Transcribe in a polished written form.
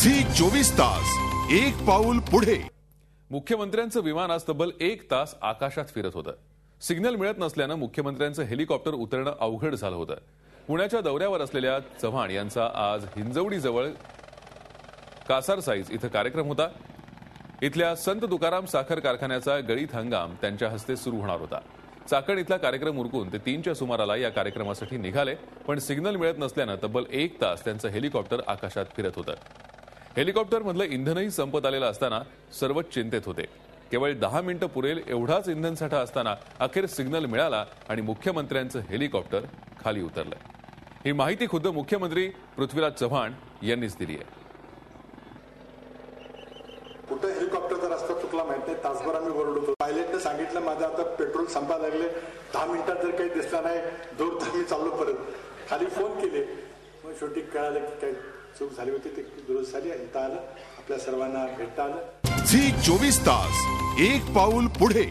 Zee 24 तास एक पाऊल पुढे। मुख्यमंत्र्यांचं विमान आज तब्बल 1 तास आकाशात फिरत होतं। सिग्नल मिळत नसल्यानं मुख्यमंत्र्यांचं हेलिकॉप्टर उतरणं अवघड झालं होतं। पुण्याच्या दौऱ्यावर असलेल्या चव्हाण यांचा आज हिंजवडीजवळ कासारसाईज इथं कार्यक्रम होता। इथल्या संत तुकाराम साखर कारखान्याचा गळीत हंगाम त्यांच्या हस्ते सुरू होणार होता। चाकण इथला कार्यक्रम उरकून ते 3च्या सुमाराला या कार्यक्रमासाठी निघाले, पण सिग्नल मिळत नसल्यानं तब्बल 1 तास त्यांचं हेलिकॉप्टर आकाशात फिरत होतं। हेलिकॉप्टरमधलं इंधनही संपत आलेलं असताना सर्वच चिंतेत होते। केवळ 10 मिनिटं पुरेल एवढाच इंधनसाठा असताना अखेर सिग्नल मिळाला आणि मुख्यमंत्र्यांचं हेलिकॉप्टर खाली उतरलं। ही माहिती खुद्द मुख्यमंत्री पृथ्वीराज चव्हाण यांनीच दिली आहे। कुठे हेलिकॉप्टरचा रस्ता चुकला माहित नाही, तासभर आम्ही ओरडत होतो। पायलटने सांगितलं माझं आता पेट्रोल संपायला लागले, 10 मिनिटात जर काही दिसला नाही जोर तर मी चाललो परत। खाली फोन केले, मग शेवटी कळालं की काही चूक झाली होती, ते दुरुस्त झाली। इथं आलं, आपल्या सर्वांना भेटता आलं। झी 24 तास एक पाऊल पुढे।